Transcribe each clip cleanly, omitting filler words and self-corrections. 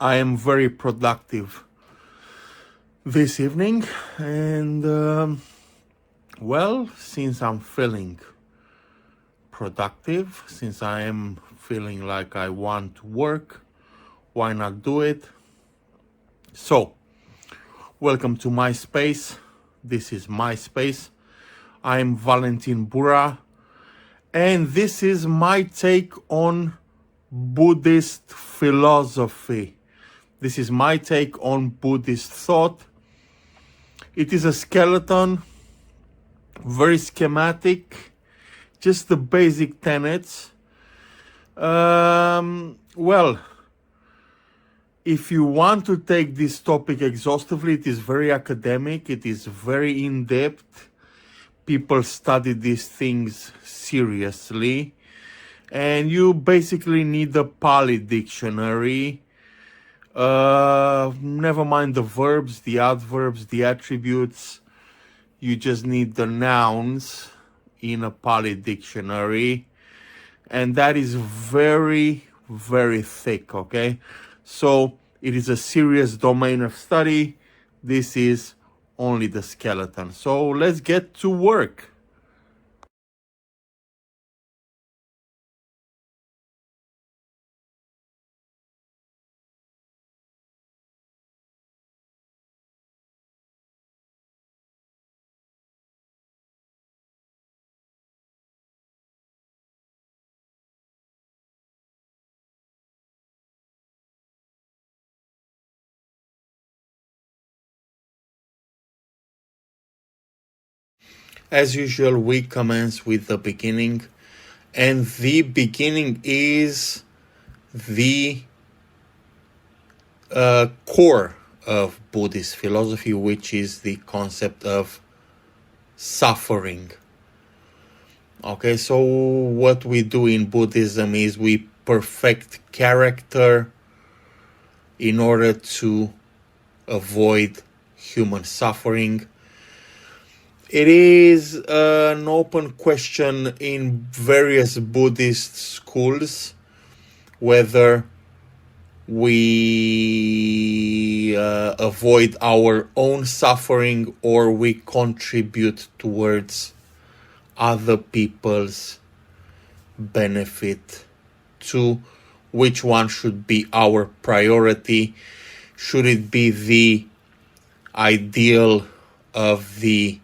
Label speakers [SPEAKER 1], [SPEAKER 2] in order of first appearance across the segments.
[SPEAKER 1] I am very productive this evening, and since I'm feeling productive, since I am feeling like I want to work, why not do it? So, welcome to my space. This is my space. I'm Valentin Bura, and this is my take on Buddhist philosophy. This is my take on Buddhist thought. It is a skeleton, very schematic, just the basic tenets. If you want to take this topic exhaustively, it is very academic, it is very in-depth. People study these things seriously. And you basically need a Pali dictionary. Never mind the verbs, the adverbs, the attributes. You just need the nouns in a Pali dictionary. And that is very, very thick, okay? So it is a serious domain of study. This is only the skeleton. So let's get to work. As usual, we commence with the beginning, and the beginning is the core of Buddhist philosophy, which is the concept of suffering. Okay, so what we do in Buddhism is we perfect character in order to avoid human suffering. It is an open question in various Buddhist schools whether we avoid our own suffering or we contribute towards other people's benefit. To which one should be our priority? Should it be the ideal of the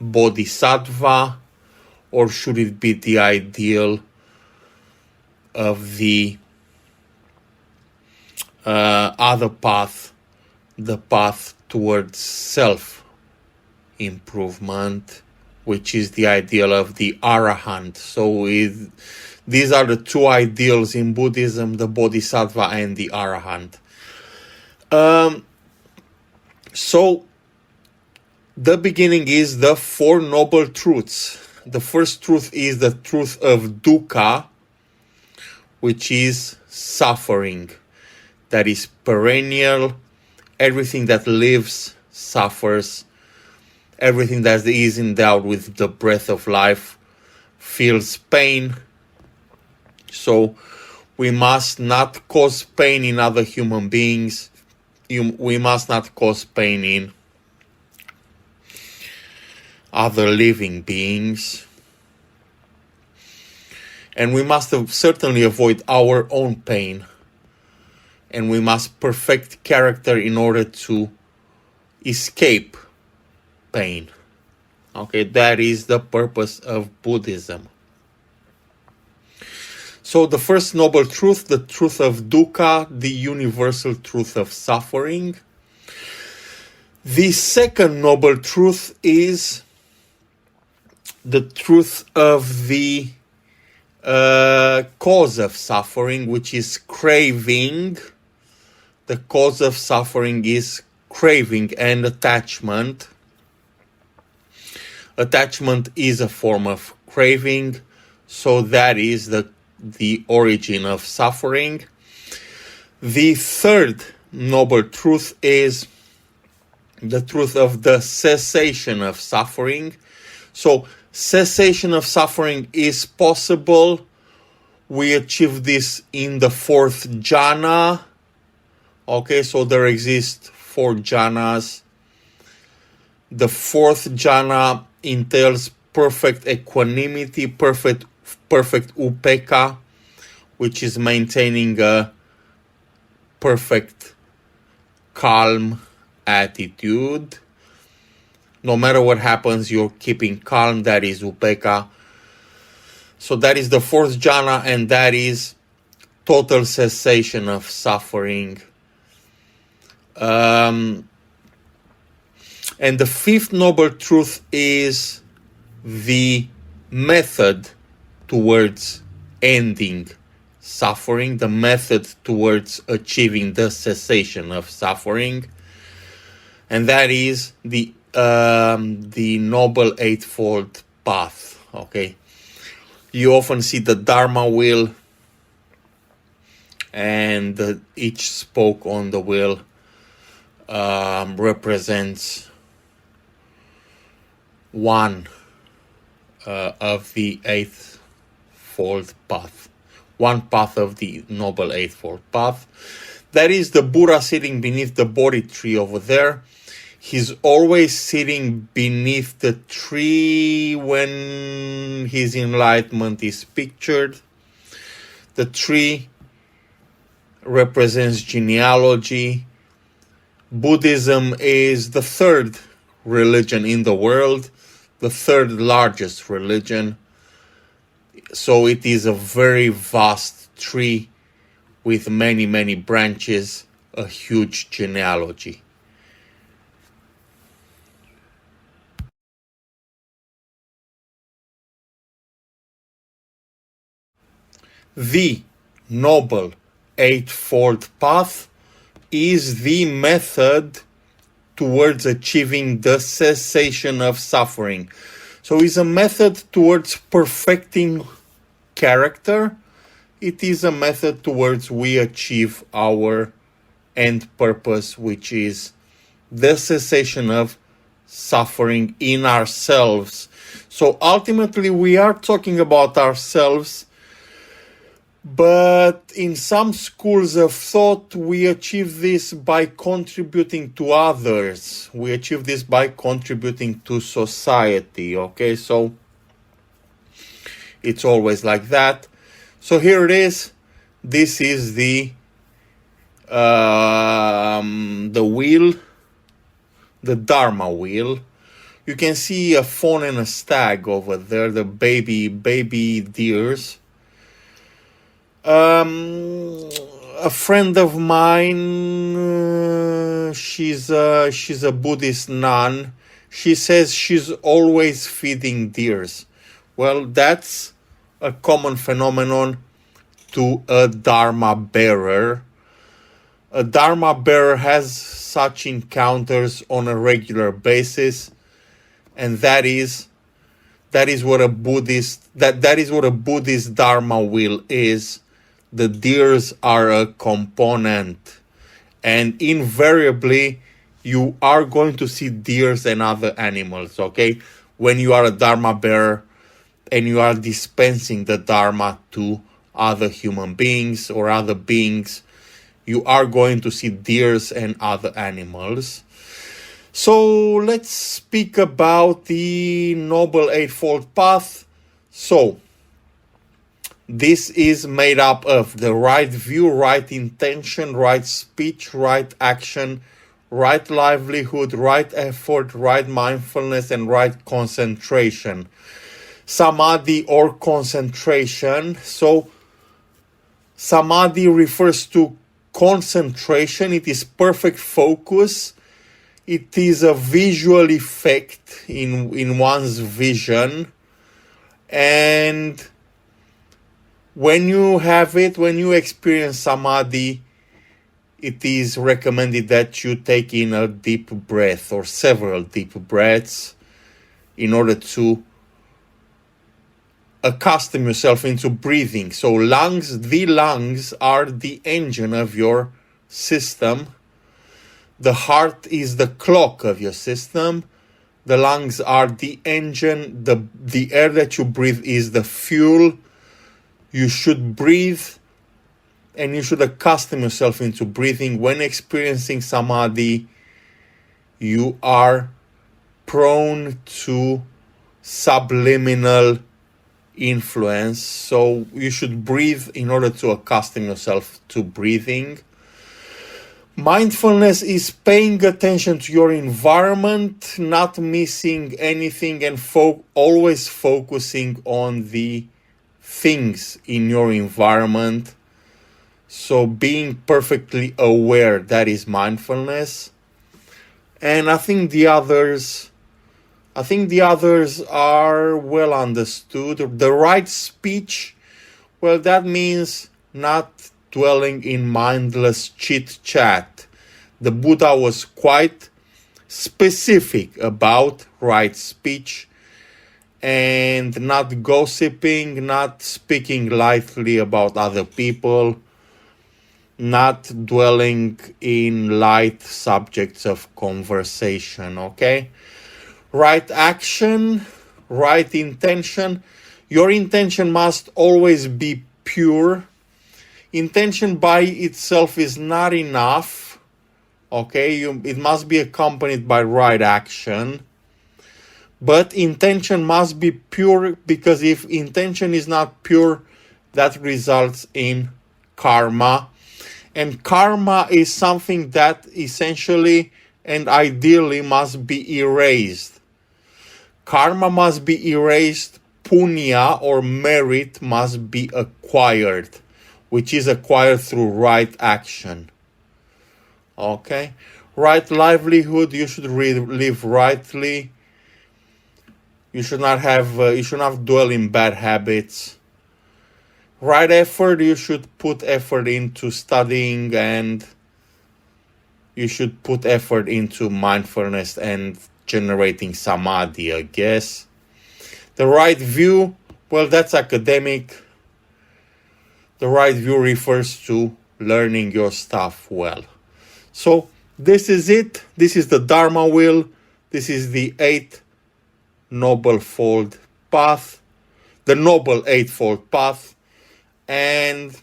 [SPEAKER 1] bodhisattva, or should it be the ideal of the other path, the path towards self-improvement, which is the ideal of the arahant? So these are the two ideals in Buddhism, the bodhisattva and the arahant. So the beginning is the Four Noble Truths. The first truth is the truth of dukkha, which is suffering. That is perennial. Everything that lives suffers. Everything that is endowed with the breath of life feels pain. So we must not cause pain in other human beings. We must not cause pain in other living beings. And we must certainly avoid our own pain. And we must perfect character in order to escape pain. Okay, that is the purpose of Buddhism. So the first noble truth, the truth of dukkha, the universal truth of suffering. The second noble truth is the truth of the cause of suffering, which is craving. The cause of suffering is craving and attachment. Attachment is a form of craving, so that is the origin of suffering. The third noble truth is the truth of the cessation of suffering. So Cessation of suffering is possible. We achieve this in the fourth jhana. Okay, so there exist 4 jhanas. The fourth jhana entails perfect equanimity, perfect upekkha, which is maintaining a perfect calm attitude. No matter what happens, you're keeping calm. That is upekkha. So that is the fourth jhana, and that is total cessation of suffering. And the fifth noble truth is the method towards ending suffering, the method towards achieving the cessation of suffering, and that is the Noble Eightfold Path. Okay, you often see the Dharma wheel, and each spoke on the wheel represents one of the Eightfold Path, one path of the Noble Eightfold Path. That is the Bura sitting beneath the Bodhi tree over there. He's always sitting beneath the tree when his enlightenment is pictured. The tree represents genealogy. Buddhism is the third religion in the world, the third largest religion. So it is a very vast tree with many, many branches, a huge genealogy. The Noble Eightfold Path is the method towards achieving the cessation of suffering. So it's a method towards perfecting character. It is a method towards we achieve our end purpose, which is the cessation of suffering in ourselves. So ultimately we are talking about ourselves, but in some schools of thought, we achieve this by contributing to others. We achieve this by contributing to society. Okay, so it's always like that. So here it is. This is the wheel, the Dharma wheel. You can see a fawn and a stag over there, the baby deers. A friend of mine, she's a Buddhist nun. She says she's always feeding deers. Well, that's a common phenomenon to a Dharma bearer. A Dharma bearer has such encounters on a regular basis, and that is what a Buddhist Dharma wheel is. The deers are a component, and invariably you are going to see deers and other animals, okay? When you are a Dharma bearer and you are dispensing the Dharma to other human beings or other beings, you are going to see deers and other animals. So let's speak about the Noble Eightfold Path. So this is made up of the right view, right intention, right speech, right action, right livelihood, right effort, right mindfulness, and right concentration. Samadhi or concentration. So Samadhi refers to concentration. It is perfect focus. It is a visual effect in one's vision. And when you have it, when you experience Samadhi, it is recommended that you take in a deep breath or several deep breaths in order to accustom yourself into breathing. So the lungs are the engine of your system. The heart is the clock of your system. The lungs are the engine. The air that you breathe is the fuel. You should breathe, and you should accustom yourself into breathing. When experiencing samadhi, you are prone to subliminal influence. So you should breathe in order to accustom yourself to breathing. Mindfulness is paying attention to your environment, not missing anything, and always focusing on the things in your environment. So being perfectly aware, that is mindfulness. And I think the others are well understood. The right speech, well, that means not dwelling in mindless chit-chat. The Buddha was quite specific about right speech and not gossiping, not speaking lightly about other people, not dwelling in light subjects of conversation, okay? Right action, right intention. Your intention must always be pure. Intention by itself is not enough, okay? It must be accompanied by right action. But intention must be pure, because if intention is not pure, that results in karma. And karma is something that essentially and ideally must be erased. Karma must be erased. Punya or merit must be acquired, which is acquired through right action. Okay? Right livelihood, you should live rightly. You should not dwell in bad habits. Right effort, you should put effort into studying, and you should put effort into mindfulness and generating samadhi, I guess. The right view, well, that's academic. The right view refers to learning your stuff well. So this is it. This is the Dharma wheel. This is the Noble Eightfold Path. And,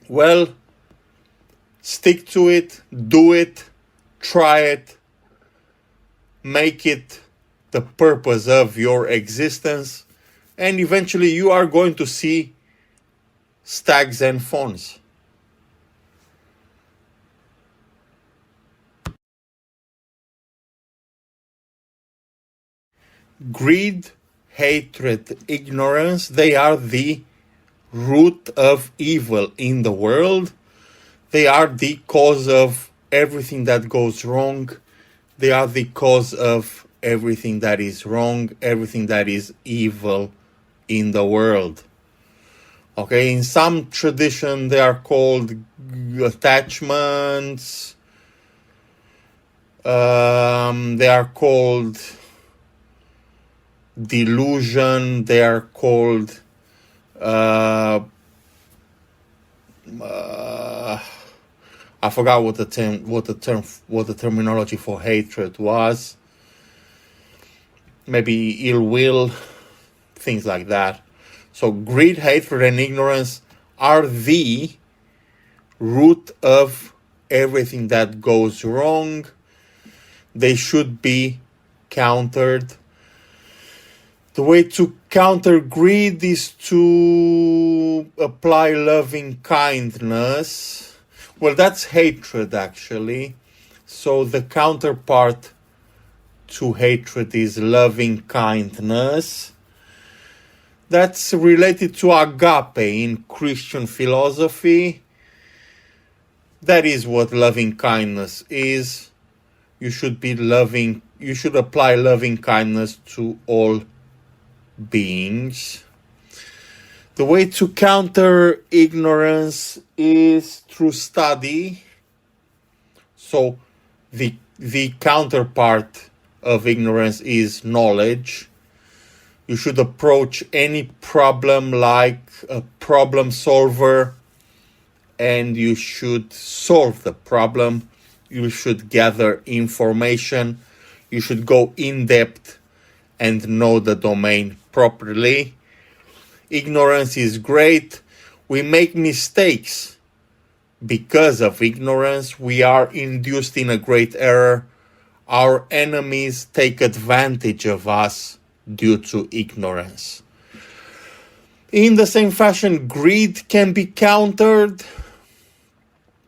[SPEAKER 1] well, stick to it, do it, try it, make it the purpose of your existence, and eventually you are going to see stags and fawns. Greed, hatred, ignorance, they are the root of evil in the world. They are the cause of everything that goes wrong. They are the cause of everything that is wrong, everything that is evil in the world. Okay, in some tradition they are called attachments. They are called delusion. They are called I forgot what the terminology for hatred was. Maybe ill will, things like that. So greed, hatred, and ignorance are the root of everything that goes wrong. They should be countered. The way to counter greed is to apply loving kindness. Well, that's hatred, actually. So the counterpart to hatred is loving kindness. That's related to agape in Christian philosophy. That is what loving kindness is. You should apply loving kindness to all beings. The way to counter ignorance is through study. So the counterpart of ignorance is knowledge. You should approach any problem like a problem solver, and you should solve the problem. You should gather information. You should go in depth and know the domain properly. Ignorance is great. We make mistakes because of ignorance. We are induced in a great error. Our enemies take advantage of us due to ignorance. In the same fashion, greed can be countered.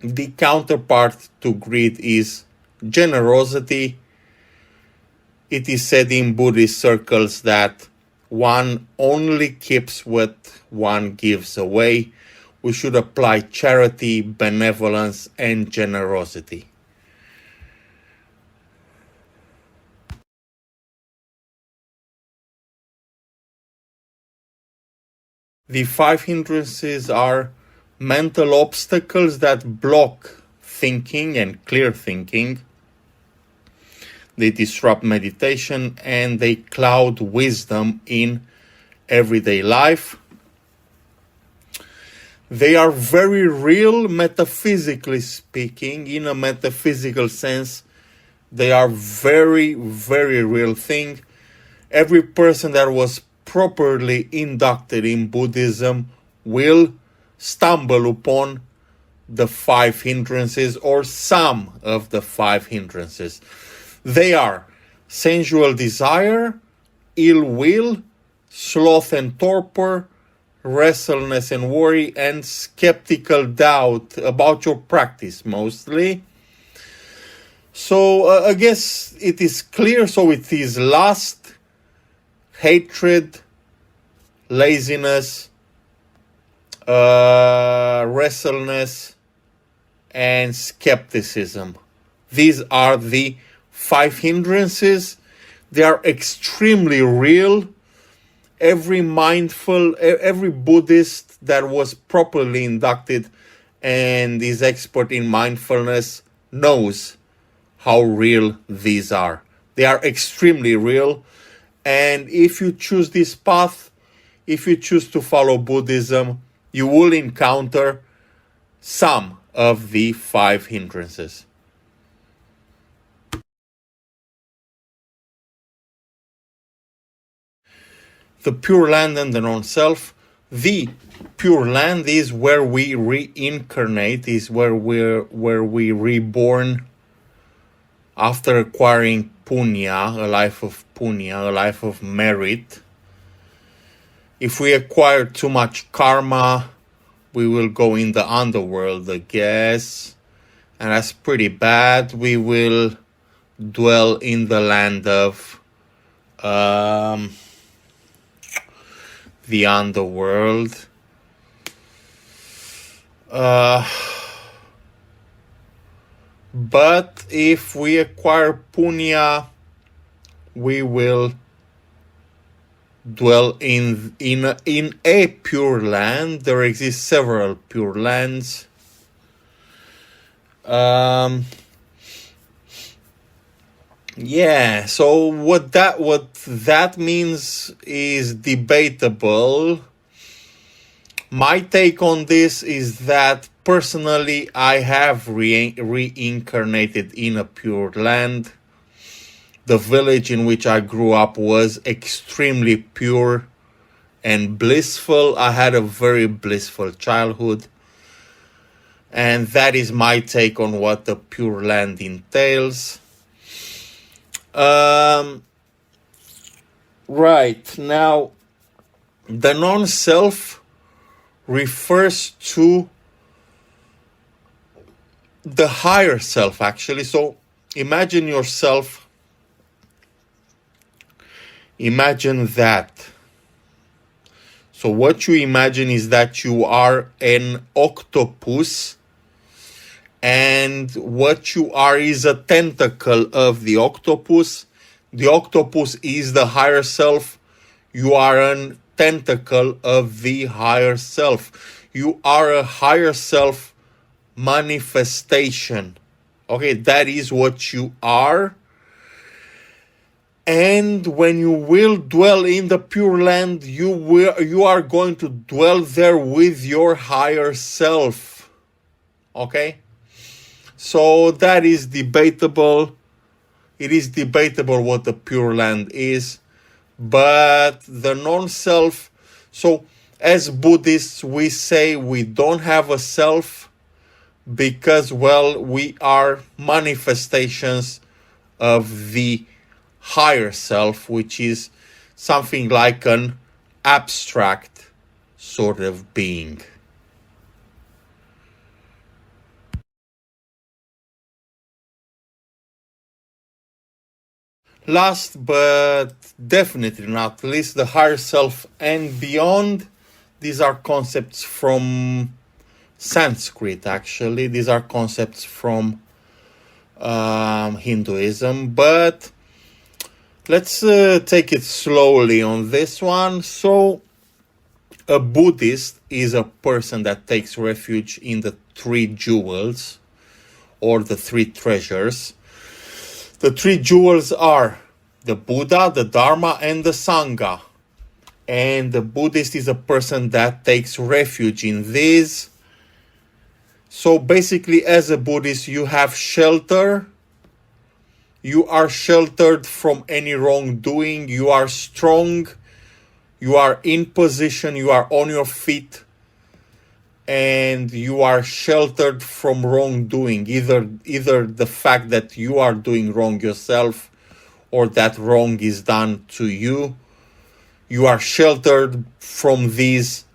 [SPEAKER 1] The counterpart to greed is generosity. It is said in Buddhist circles that one only keeps what one gives away. We should apply charity, benevolence, and generosity. The 5 hindrances are mental obstacles that block thinking and clear thinking. They disrupt meditation and they cloud wisdom in everyday life. They are very real, metaphysically speaking. In a metaphysical sense, they are very, very real thing. Every person that was properly inducted in Buddhism will stumble upon the 5 hindrances or some of the 5 hindrances. They are sensual desire, ill will, sloth and torpor, restlessness and worry, and skeptical doubt about your practice mostly. So I guess it is clear. So it is lust, hatred, laziness, restlessness, and skepticism. These are the 5 hindrances. They are extremely real. Every Buddhist that was properly inducted and is expert in mindfulness knows how real these are. They are extremely real. And if you choose this path, if you choose to follow Buddhism, you will encounter some of the 5 hindrances. The Pure Land and the Non-Self. The Pure Land is where we reincarnate, is where we reborn after acquiring punya, a life of punya, a life of merit. If we acquire too much karma, we will go in the underworld, I guess. And that's pretty bad. We will dwell in the land of the underworld. But if we acquire punya, we will dwell in a pure land. There exist several pure lands. Yeah, so what that means is debatable. My take on this is that personally I have reincarnated in a pure land. The village in which I grew up was extremely pure and blissful. I had a very blissful childhood. And that is my take on what the pure land entails. Right, now, the non-self refers to the higher self, actually. So imagine yourself, imagine that. So what you imagine is that you are an octopus, and what you are is a tentacle of the octopus. The octopus is the higher self. You are a tentacle of the higher self. You are a higher self manifestation. Okay, that is what you are. And when you will dwell in the Pure Land, you are going to dwell there with your higher self. Okay? So that is debatable. It is debatable what the Pure Land is, but the non-self. So as Buddhists, we say we don't have a self because, well, we are manifestations of the higher self, which is something like an abstract sort of being. Last but definitely not least, the higher self and beyond. These are concepts from Sanskrit, actually. These are concepts from Hinduism, but let's take it slowly on this one. So, a Buddhist is a person that takes refuge in the three jewels or the three treasures. The three jewels are the Buddha, the Dharma, and the Sangha. And the Buddhist is a person that takes refuge in these. So basically, as a Buddhist, you have shelter. You are sheltered from any wrongdoing. You are strong. You are in position. You are on your feet. And you are sheltered from wrongdoing. Either the fact that you are doing wrong yourself or that wrong is done to you. You are sheltered from these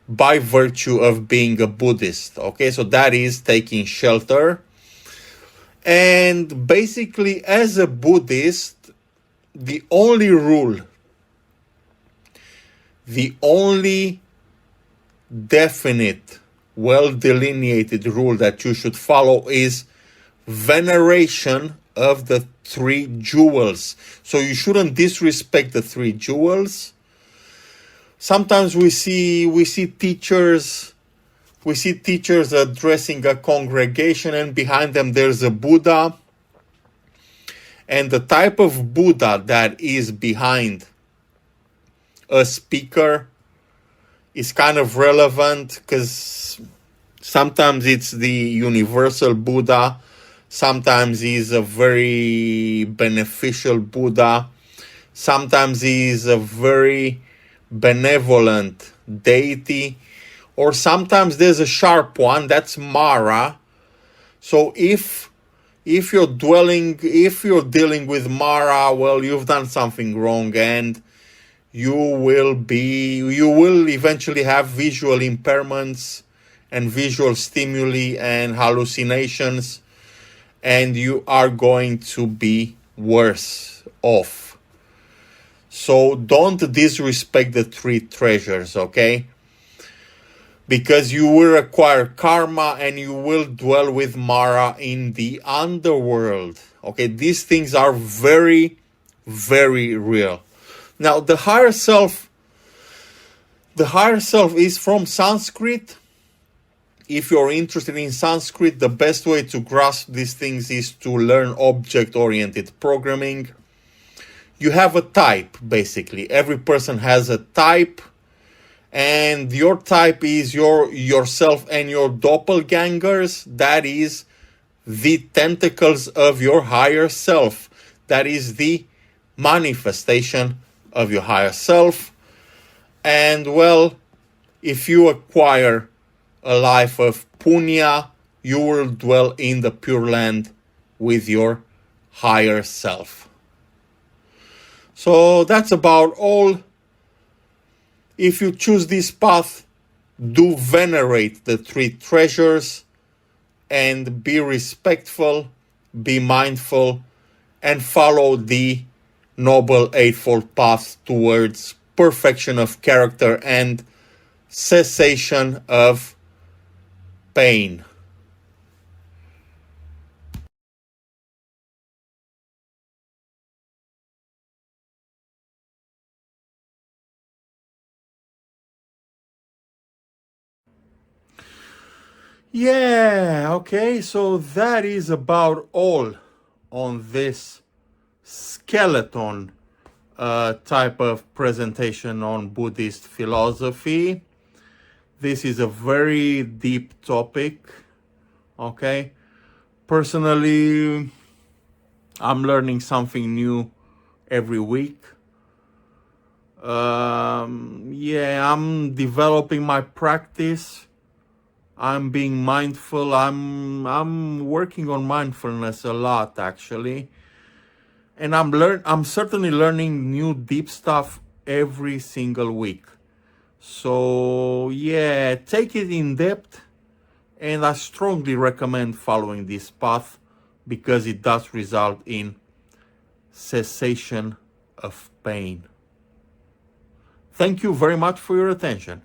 [SPEAKER 1] by virtue of being a Buddhist. Okay, so that is taking shelter. And basically, as a Buddhist, the only rule, the only definite, well delineated rule that you should follow is veneration of the three jewels. So you shouldn't disrespect the three jewels. Sometimes we see teachers addressing a congregation, and behind them there's a Buddha. And the type of Buddha that is behind a speaker is kind of relevant, because sometimes it's the universal Buddha, sometimes he's a very beneficial Buddha, sometimes he's a very benevolent deity, or sometimes there's a sharp one, that's Mara. So if you're dealing with Mara, well, you've done something wrong, and you will eventually have visual impairments and visual stimuli and hallucinations, and you are going to be worse off. So don't disrespect the three treasures, okay? Because you will acquire karma and you will dwell with Mara in the underworld. Okay, these things are very, very real. Now, the higher self is from Sanskrit. If you're interested in Sanskrit, the best way to grasp these things is to learn object-oriented programming. You have a type, basically. Every person has a type, and your type is yourself and your doppelgangers. That is the tentacles of your higher self. That is the manifestation of your higher self. And well, if you acquire a life of punya, you will dwell in the Pure Land with your higher self. So that's about all. If you choose this path, do venerate the three treasures and be respectful, be mindful, and follow the Noble Eightfold Path towards perfection of character and cessation of pain. Yeah, okay, so that is about all on this skeleton type of presentation on Buddhist philosophy. This is a very deep topic, okay? Personally, I'm learning something new every week. Yeah, I'm developing my practice. I'm being mindful. I'm working on mindfulness a lot, actually. And I'm certainly learning new deep stuff every single week. So yeah, take it in depth, and I strongly recommend following this path because it does result in cessation of pain. Thank you very much for your attention.